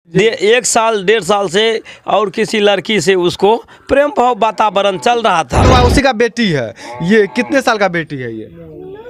1 साल 1.5 साल से और किसी लड़की से उसको प्रेम भाव वातावरण चल रहा था। तो उसी का बेटी है। ये कितने साल का बेटी है? ये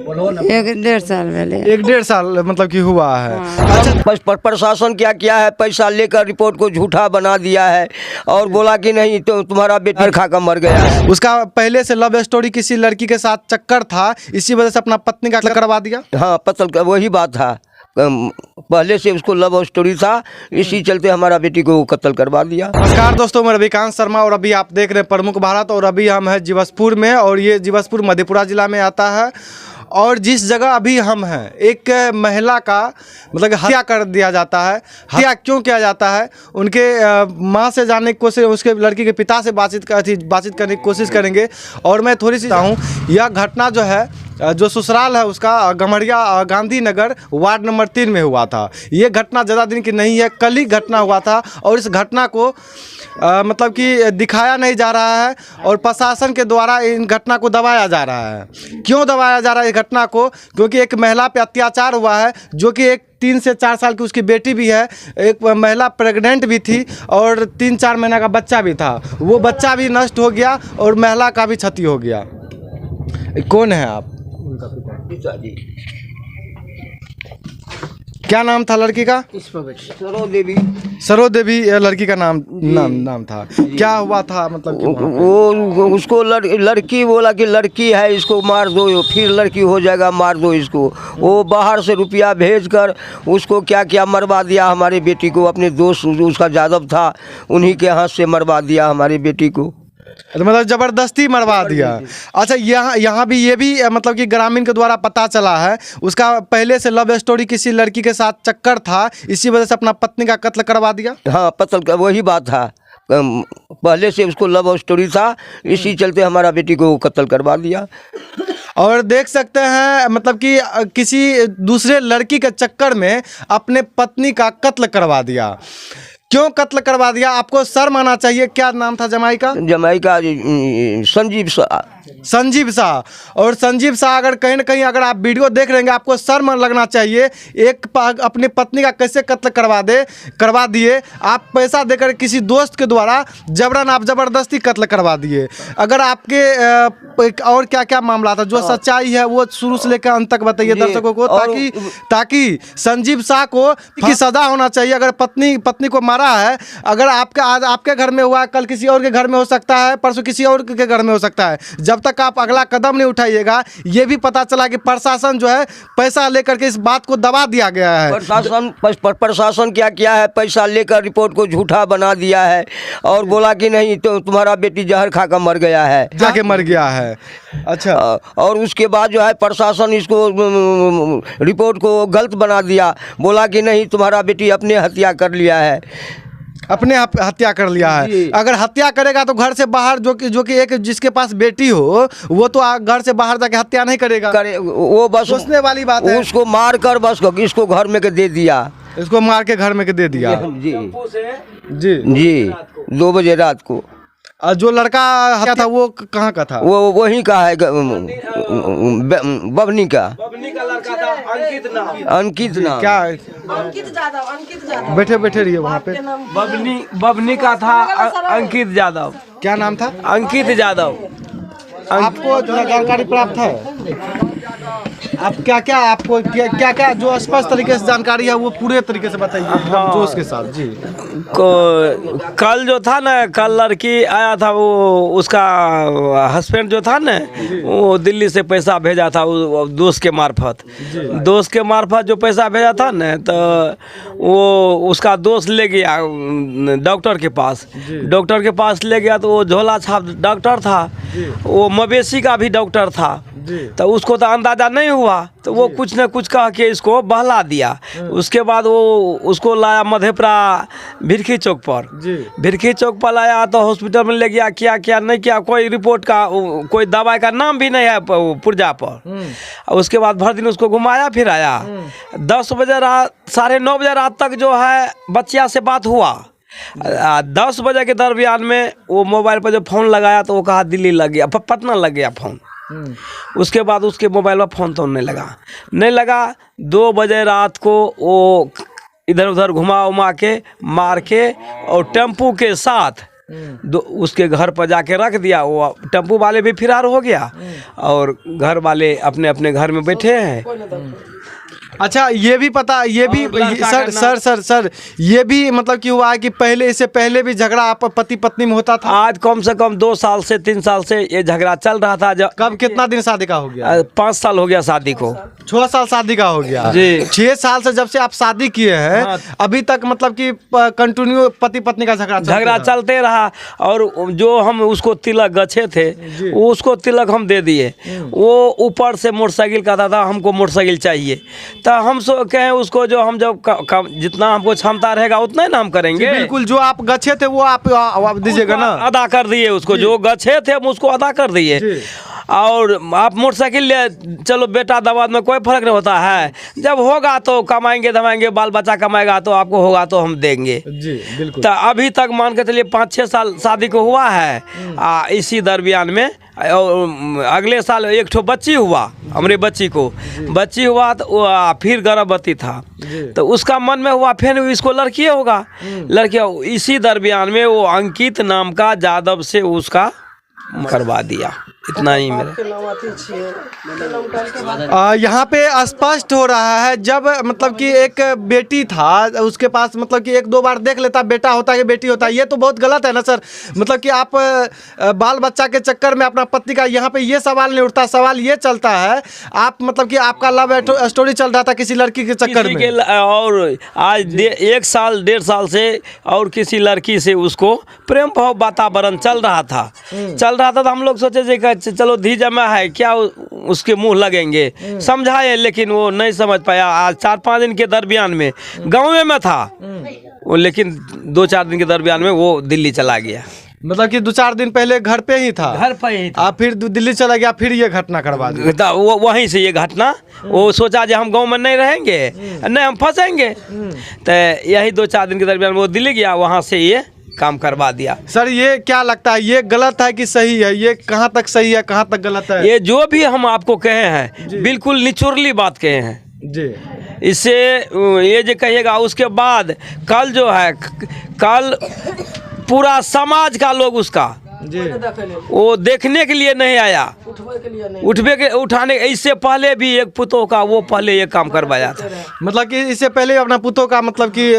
1.5 साल पहले 1.5 साल मतलब कि हुआ है। अच्छा, प्रशासन क्या किया है, पैसा लेकर रिपोर्ट को झूठा बना दिया है और बोला कि नहीं तो तुम्हारा बेटा खा कर मर गया है। उसका पहले से लव स्टोरी किसी लड़की के साथ चक्कर था, इसी वजह से अपना पत्नी का करवा दिया। हाँ, पता वही बात था, पहले से उसको लव स्टोरी था, इसी चलते हमारा बेटी को कत्ल करवा दिया। नमस्कार दोस्तों, मैं रविकांत शर्मा और अभी आप देख रहे हैं प्रमुख भारत। और अभी हम हैं जीवसपुर में और ये जीवसपुर मधेपुरा जिला में आता है। और जिस जगह अभी हम हैं, एक महिला का मतलब हत्या कर दिया जाता है। हत्या क्यों किया जाता है, उनके माँ से जानने की कोशिश, उसके लड़की के पिता से बातचीत करने की कोशिश करेंगे। और मैं थोड़ी सी हूँ, यह घटना जो है, जो ससुराल है उसका गम्हरिया गांधीनगर वार्ड नंबर 3 में हुआ था। ये घटना ज़्यादा दिन की नहीं है, कल ही घटना हुआ था। और इस घटना को मतलब कि दिखाया नहीं जा रहा है और प्रशासन के द्वारा इन घटना को दबाया जा रहा है। क्यों दबाया जा रहा है इस घटना को? क्योंकि एक महिला पे अत्याचार हुआ है, जो कि एक 3 से 4 साल की उसकी बेटी भी है। एक महिला प्रेग्नेंट भी थी और 3-4 महीना का बच्चा भी था। वो बच्चा भी नष्ट हो गया और महिला का भी क्षति हो गया। कौन है आप? क्या नाम था लड़की का? सरो देवी लड़की का नाम था। क्या हुआ था मतलब वो उसको लड़की बोला कि लड़की है, इसको मार दो, फिर लड़की हो जाएगा, मार दो इसको। वो बाहर से रुपया भेजकर उसको क्या क्या मरवा दिया हमारी बेटी को। अपने दोस्त उसका जादव था, उन्हीं के हाथ से मरवा दिया हमारी बेटी को, मतलब जबरदस्ती मरवा दिया। अच्छा, यहाँ भी ये भी मतलब कि ग्रामीण के द्वारा पता चला है, उसका पहले से लव स्टोरी किसी लड़की के साथ चक्कर था, इसी वजह से अपना पत्नी का कत्ल करवा दिया। हाँ, पता वही बात था, पहले से उसको लव स्टोरी था, इसी चलते हमारा बेटी को कत्ल करवा दिया। और देख सकते हैं मतलब कि किसी दूसरे लड़की के चक्कर में अपने पत्नी का कत्ल करवा दिया। क्यों कत्ल करवा दिया? आपको शर्म आना चाहिए। क्या नाम था जमाई का? जमाई का संजीव शाह। और संजीव शाह, अगर कहीं ना कहीं अगर आप वीडियो देख रहे हैं, आपको शर्म लगना चाहिए। एक अपनी पत्नी का कैसे कत्ल करवा दिए आप? पैसा देकर किसी दोस्त के द्वारा जबरन आप जबरदस्ती कत्ल करवा दिए। अगर आपके और क्या क्या मामला था, जो सच्चाई है वो शुरू से लेकर अंत तक बताइए दर्शकों को, ताकि संजीव शाह को की सजा होना चाहिए। अगर पत्नी को मारा है, अगर आज आपके घर में हुआ, कल किसी और के घर में हो सकता है, परसों किसी और के घर में हो सकता है। जब तक आप अगला कदम नहीं उठाइएगा, ये भी पता चला कि प्रशासन जो है पैसा लेकर के इस बात को दबा दिया गया है। प्रशासन क्या किया है, पैसा लेकर रिपोर्ट को झूठा बना दिया है और बोला कि नहीं तो तुम्हारा बेटी जहर खा कर मर गया है, जाके मर गया है। अच्छा, और उसके बाद जो है प्रशासन इसको रिपोर्ट को गलत बना दिया, बोला कि नहीं तुम्हारा बेटी अपने हत्या कर लिया है, अपने हत्या कर लिया है। अगर हत्या करेगा तो घर से बाहर, जो कि एक जिसके पास बेटी हो, वो तो घर से बाहर जाके हत्या नहीं करेगा। वो बस सोचने वाली बात है। उसको मार कर बस इसको घर में के दे दिया, इसको मार के घर में के दे दिया। जी 2 बजे रात को। जो लड़का हत्या था वो कहाँ का था? वो वहीं का है, बबनी का लड़का था, अंकित नाम। क्या? अंकित जादव। बैठे रहिए वहाँ पे। बबनी का था अंकित यादव। क्या नाम था? अंकित यादव। आपको जानकारी प्राप्त है? आप आपको क्या जो स्पष्ट तरीके से जानकारी है वो पूरे तरीके से बताइए। हाँ। जोश के साथ जी। कल जो था ना, कल लड़की आया था, वो उसका हस्बैंड जो था ना, वो दिल्ली से पैसा भेजा था दोस्त के मार्फत जो पैसा भेजा था ना, तो वो उसका दोस्त ले गया डॉक्टर के पास ले गया। तो वो झोला छाप डॉक्टर था, वो मवेशी का भी डॉक्टर था। तो उसको तो अंदाजा नहीं हुआ, तो वो कुछ न कुछ कह के इसको बहला दिया। उसके बाद वो उसको लाया मधेपुरा भिरखी चौक पर लाया, तो हॉस्पिटल में ले गया। क्या नहीं किया, कोई रिपोर्ट का कोई दवाई का नाम भी नहीं है पुर्जा पर। उसके बाद भर दिन उसको घुमाया फिराया। 10 बजे रात, 9:30 बजे रात तक जो है बच्चिया से बात हुआ। 10 बजे के दरमियान में वो मोबाइल पर जो फ़ोन लगाया, तो वो कहा दिल्ली लग गया, पटना लग गया फ़ोन। उसके बाद उसके मोबाइल में फ़ोन तो नहीं लगा। 2 बजे रात को वो इधर उधर घुमा उमा के मार के और टेम्पू के साथ उसके घर पर जाके रख दिया। वो टेम्पू वाले भी फरार हो गया और घर वाले अपने अपने घर में बैठे हैं। अच्छा, ये भी पता, ये भी सर ये भी मतलब कि हुआ है कि पहले, इससे पहले भी झगड़ा आप पति पत्नी में होता था? आज कम से कम 2 साल से 3 साल से ये झगड़ा चल रहा था। जब कब, कितना दिन शादी का हो गया? 5 साल हो गया शादी को। 6 साल शादी का हो गया जी। 6 साल से जब से आप शादी किए हैं, हाँ। अभी तक मतलब कि कंटिन्यू पति पत्नी का झगड़ा चलते रहा। और जो हम उसको तिलक गछे थे, वो उसको तिलक हम दे दिए। वो ऊपर से मोटरसाइकिल का था, हमको मोटरसाइकिल चाहिए। तो हम कहें उसको, जो हम जब जितना हमको क्षमता रहेगा उतना ही ना हम करेंगे। बिल्कुल, जो आप गछे थे वो आप दीजिएगा ना। अदा कर दिए उसको, जो गछे थे हम उसको अदा कर दिए। और आप मोटरसाइकिल ले चलो बेटा दवाद में कोई फर्क नहीं होता है। जब होगा तो कमाएंगे धमाएंगे, बाल बच्चा कमाएगा तो आपको होगा तो हम देंगे जी। बिल्कुल। तो अभी तक मान के चलिए 5-6 साल शादी को हुआ है। इसी दरमियान में और अगले साल एक ठो बच्ची हुआ, हमारे बच्ची हुआ तो फिर गर्भवती था। तो उसका मन में हुआ फिर इसको लड़की होगा, लड़की। इसी दरमियान में वो अंकित नाम का जादव से उसका करवा दिया। इतना ही मेरा। यहाँ पे स्पष्ट हो रहा है, जब मतलब कि एक बेटी था उसके पास, मतलब कि 1-2 बार देख लेता, बेटा होता है कि बेटी होता है, ये तो बहुत गलत है ना सर। मतलब कि आप बाल बच्चा के चक्कर में अपना पति का, यहाँ पे ये सवाल नहीं उठता। सवाल ये चलता है, आप मतलब कि आपका लव स्टोरी चल रहा था किसी लड़की के चक्कर में, और आज 1 साल 1.5 साल से और किसी लड़की से उसको प्रेम भाव वातावरण चल रहा था। तो हम लोग सोचे चलो धीजमा है क्या, उसके मुंह लगेंगे, समझाए, लेकिन वो नहीं समझ पाया। आज 4-5 दिन के दरमियान में गाँव में था वो, लेकिन 2-4 दिन के दरमियान में वो दिल्ली चला गया। मतलब कि 2-4 दिन पहले घर पे ही था। आप फिर दिल्ली चला गया, फिर ये घटना करवा दी। वो वहीं से ये घटना, वो सोचा जो हम गांव में नहीं रहेंगे, नहीं हम फंसेंगे। तो यही 2-4 दिन के दरमियान वो दिल्ली गया, वहाँ से ये काम करवा दिया। सर ये क्या लगता है, ये गलत है कि सही है? ये कहाँ तक सही है, कहाँ तक गलत है? ये जो भी हम आपको कहे हैं बिल्कुल निचोरली बात कहे हैं जी। इससे ये जो कहिएगा, उसके बाद कल जो है, कल पूरा समाज का लोग उसका जी वो देखने के लिए नहीं आया, उठाने। इससे पहले भी एक पुतों का वो पहले ये काम करवाया था। मतलब कि इससे पहले अपना पुतों का मतलब कि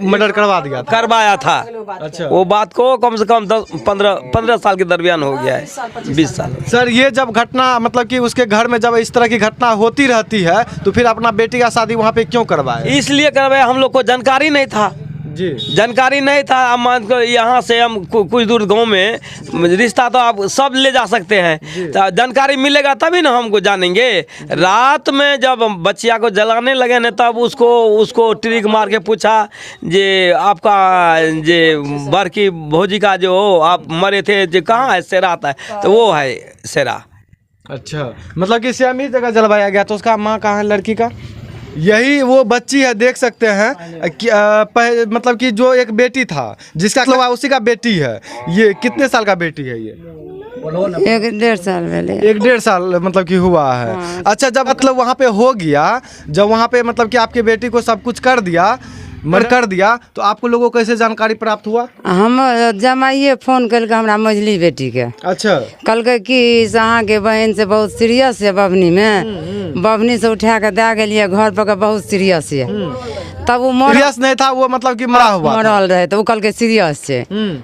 मर्डर करवाया था। अच्छा, वो बात को कम से कम 15 साल के दरमियान हो गया है, 20 साल। सर ये जब घटना, मतलब कि उसके घर में जब इस तरह की घटना होती रहती है, तो फिर अपना बेटी का शादी वहाँ पे क्यों करवाया? इसलिए करवाया, हम लोग को जानकारी नहीं था जी। जानकारी नहीं था। अब मान को यहाँ से हम कुछ दूर गांव में रिश्ता तो आप सब ले जा सकते हैं, तो जानकारी मिलेगा तभी ना हमको जानेंगे। रात में जब बच्चिया को जलाने लगे ना, तब उसको ट्रिक मार के पूछा जे आपका जे बड़की भौजी का जो आप मरे थे, जो कहाँ है सेरा आता है, तो वो है सेरा। अच्छा, मतलब कि सेम ही जगह जलवाया गया। तो उसका माँ कहाँ है लड़की का? यही वो बच्ची है, देख सकते हैं। मतलब कि जो एक बेटी था जिसका उसी का बेटी है। ये कितने साल का बेटी है? ये 1-1.5 साल पहले। 1-1.5 साल मतलब कि हुआ है। हाँ। अच्छा, जब मतलब वहाँ पे हो गया, जब वहाँ पे मतलब कि आपके बेटी को सब कुछ कर दिया, कर दिया, तो आपको लोगों को कैसे जानकारी प्राप्त हुआ? हम जमाइए फोन कल के हमरा मझली बेटी के। अच्छा, कल के कि अहाँ के बहन से बहुत सीरियस है बबनी में, बबनी से उठा के दे गेलिए घर पर, बहुत सीरियस है। तब वो सीरियस नहीं था, वो मतलब कि मरा हुआ मरल रहे, तो वो कल के सीरियस है।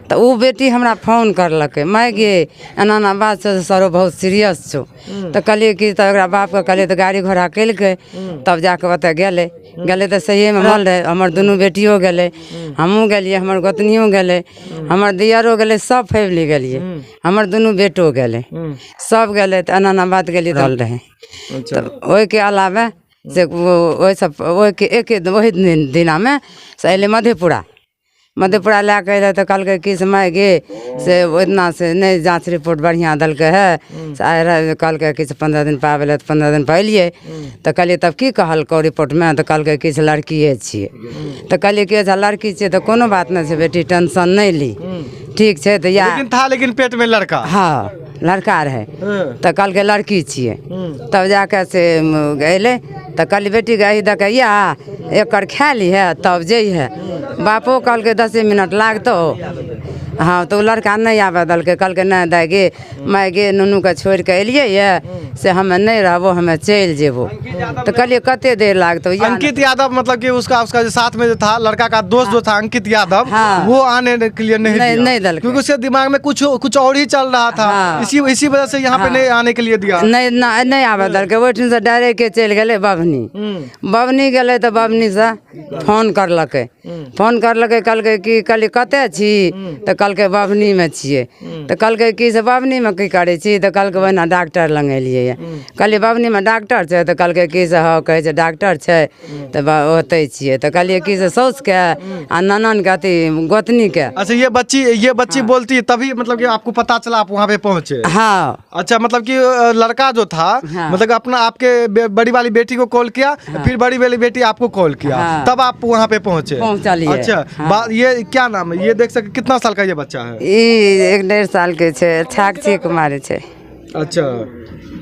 तो वो बेटी हमरा फोन करलक, मैं गे एना बात से सरो बहुत सीरियस छो। तो कहलिए कि बाप के कहलिए, तो गाड़ी घोड़ा कैलके, तब जाके बता गेले तो सही में मल रहे। हमर दुनू बेटियो गेले, हमहूँ गेलिए, हमर गोतनियो गेले, हमर दियरो गेले, सब फैमिली गेलिए, हमर दुनू बेटो गेले, सब गेले। तो एना बात गेली दल रहे। तो ओहि के अलावा से वही दिना में से अले मधेपुरा ला के अल। तो कहल कि से मैं गे से इतना से नहीं जाँच रिपोर्ट बढ़िया दल के है, कहल कि 15 दिन पर आवे, तो 15 दिन पर अलिए। तो कहलिए तब की कहलको रिपोर्ट में? तो कहल कि लड़किए छिए। तो कहलिए कि अच्छा लड़की छिए तो कोनो बात नहीं छै बेटी, टेंशन नहीं ली, ठीक है। तो या लेकिन पेट में लड़का, हाँ लड़का रहे। तो कहल के लड़की छिए। तब जाके से अले तो कल बेटी गई दे के या एक खा ली है तब जइहे। बापो कल के 10 मिनट लागतो। हाँ तो लड़का नहीं आवे दल के कल के नहीं दे गे मैं गे नुनू के छोड़ के एलिए ये से हमें नहीं रहबो हमें चल जेबो। तो कहलिए कते देर लागतो। अंकित यादव मतलब कि उसका जो साथ में जो था लड़का का दोस्त जो था अंकित यादव, हाँ। वो आने के लिए नहीं दिया। नहीं दल क्योंकि उसके दिमाग में कुछ और ही चल रहा था। हाँ। इसी वजह से यहाँ पे नहीं आने के लिए दिया। नहीं आवे दल के ओठिन से डायरेक्ट के चल गए बबनी गए तो बबनी से फोन करलके कल के कि कहलिए कते छी तो कल के बबनी में छिए। तो कल के कि से बबनी में की करे छी तो कल के वही डॉक्टर लंग एलिए। कहलिए बबनी में डॉक्टर है तो कल के कि से हाँ कहे डॉक्टर है तो ओते छिए। तो कहलिए कि से सौस के आ ननन के अथी गोतनी के। अच्छा ये बच्ची बोलती तभी मतलब कि आपको पता चला आप वहाँ पे पहुँचे। हाँ अच्छा मतलब कि लड़का जो था हाँ। मतलब अपना आपके बड़ी वाली बेटी को कॉल किया, फिर बड़ी वाली बेटी आपको कॉल किया, हाँ। तब आप वहाँ पे पहुँचे। पहुँचलिए। अच्छा हाँ। ये क्या नाम है, ये देख सके कितना साल का ये बच्चा है? ई 1.5 साल के छे, छाक छीक मारे छे। अच्छा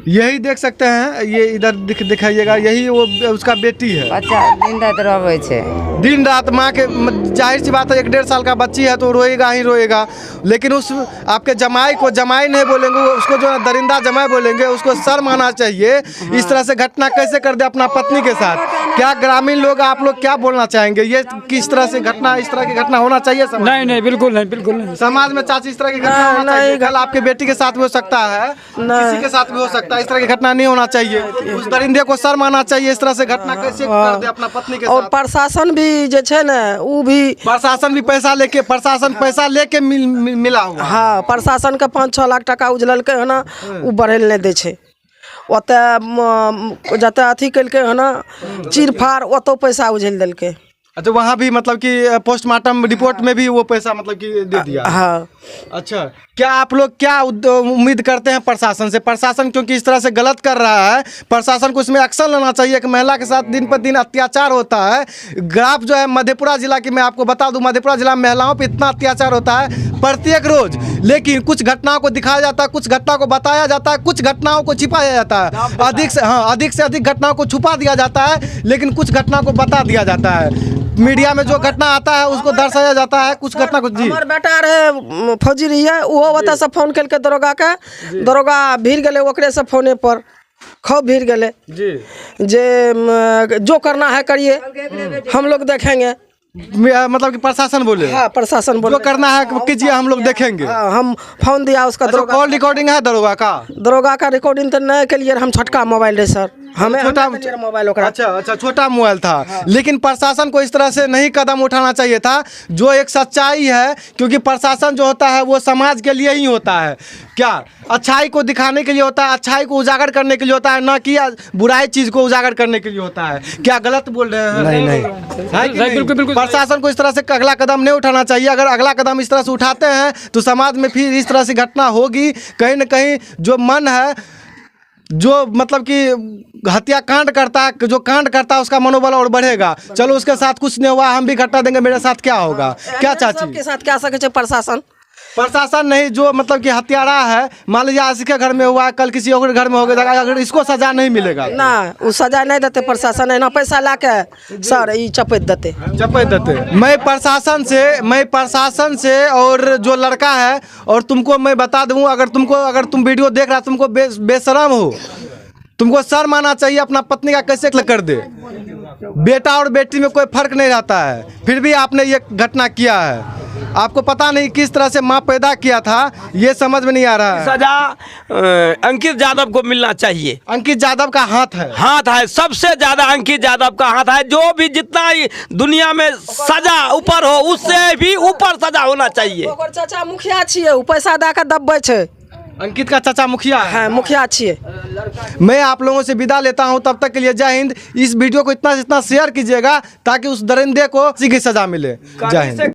यही देख सकते हैं, ये इधर दिखाइएगा, यही वो उसका बेटी है। बच्चा दिन रात रोवे छे। दिन रात माँ के जाहिर सी बात है 1.5 साल का बच्ची है तो रोएगा ही रोएगा। लेकिन उस आपके जमाई को जमाई नहीं बोलेंगे, उसको जो है दरिंदा जमाई बोलेंगे, उसको शर्म आना चाहिए। इस तरह से घटना कैसे कर दे अपना पत्नी के साथ? क्या ग्रामीण लोग आप लोग क्या बोलना चाहेंगे? ये किस तरह से घटना, इस तरह की घटना होना चाहिए समाज? नहीं बिल्कुल नहीं। समाज में चाची इस तरह की घटना होना चाहिए। कल आपके बेटी के साथ भी हो सकता है, किसी के साथ भी हो सकता है। इस तरह की घटना नहीं होना चाहिए। उस दरिंदे को शर्म आना चाहिए। इस तरह से घटना कैसे कर दे अपना पत्नी के और साथ? प्रशासन भी जे छे ना वो भी प्रशासन भी पैसा लेके मिला हुआ। हाँ प्रशासन के 5-6 लाख टका उजलल है ना, वो बढ़े नहीं दे छे। ओते जते अथी कलके है ना चीर फाड़ ओतो पैसा उझल दिलके। अच्छा वहाँ भी मतलब कि पोस्टमार्टम रिपोर्ट में भी वो पैसा मतलब कि दे दिया। हाँ अच्छा क्या आप लोग क्या उम्मीद करते हैं प्रशासन से? प्रशासन क्योंकि इस तरह से गलत कर रहा है, प्रशासन को इसमें एक्शन लेना चाहिए कि महिला के साथ दिन पर दिन अत्याचार होता है। ग्राफ जो है मधेपुरा जिला की, मैं आपको बता दूं मधेपुरा जिला में महिलाओं पर इतना अत्याचार होता है प्रत्येक रोज। लेकिन कुछ घटनाओं को दिखाया जाता है, कुछ घटना को बताया जाता है, कुछ घटनाओं को छिपाया जाता है। अधिक से अधिक घटनाओं को छुपा दिया जाता है, लेकिन कुछ घटना को बता दिया जाता है। मीडिया में जो घटना आता है उसको दर्शाया जाता है, कुछ घटना को। जी हमार बेटा रहे फौजी रही है, वो बता से फोन करके दरोगा भीड़ गए ओकरे से फोने पर खूब भीड़ गए जी जे जो करना है करिए, हम लोग देखेंगे। मतलब कि प्रशासन बोले? हाँ प्रशासन बोले जो करना है कीजिए, हम लोग देखेंगे। हाँ, हम फोन दिया उसका। कॉल रिकॉर्डिंग है दरोगा का रिकॉर्डिंग तो नहीं के लिए, हम छोटका मोबाइल रहे सर, हमें छोटा मोबाइल। अच्छा छोटा मोबाइल था। हाँ। लेकिन प्रशासन को इस तरह से नहीं कदम उठाना चाहिए था, जो एक सच्चाई है। क्योंकि प्रशासन जो होता है वो समाज के लिए ही होता है, क्या अच्छाई को दिखाने के लिए होता है, अच्छाई को उजागर करने के लिए होता है, ना कि बुराई चीज को उजागर करने के लिए होता है। क्या गलत बोल रहे हैं? नहीं। बिल्कुल। प्रशासन को इस तरह से अगला कदम नहीं उठाना चाहिए। अगर अगला कदम इस तरह से उठाते हैं तो समाज में फिर इस तरह से घटना होगी। कहीं ना कहीं जो मन है, जो मतलब कि हत्याकांड करता है, जो कांड करता है, उसका मनोबल और बढ़ेगा। चलो उसके साथ कुछ नहीं हुआ, हम भी घटना देंगे, मेरे साथ क्या होगा? क्या चाची के साथ क्या सके प्रशासन नहीं, जो मतलब कि हत्यारा है, मान लीजिए आज के घर में हुआ, कल किसी और घर में हो गया, अगर इसको सजा नहीं मिलेगा ना, वो सजा नहीं देते प्रशासन है ना, पैसा ला के सर ये चपेट देते। मैं प्रशासन से और जो लड़का है, और तुमको मैं बता दूं, अगर तुम वीडियो देख रहा, तुमको बेशरम हो, तुमको शर्म आना चाहिए। अपना पत्नी का कैसे कर दे? बेटा और बेटी में कोई फर्क नहीं रहता है, फिर भी आपने ये घटना किया है। आपको पता नहीं किस तरह से माँ पैदा किया था, ये समझ में नहीं आ रहा है। सजा अंकित यादव को मिलना चाहिए। अंकित यादव का हाथ है, सबसे ज्यादा अंकित यादव का हाथ है। जो भी जितना ही दुनिया में सजा ऊपर हो, उससे भी ऊपर सजा होना चाहिए। चाचा मुखिया छिए, पैसा दे के दबे छे। अंकित का चाचा मुखिया है, मुखिया छिए। मैं आप लोगों से विदा लेता हूं, तब तक के लिए जय हिंद। इस वीडियो को इतना शेयर कीजिएगा ताकि उस दरिंदे को सजा मिले। जय हिंद।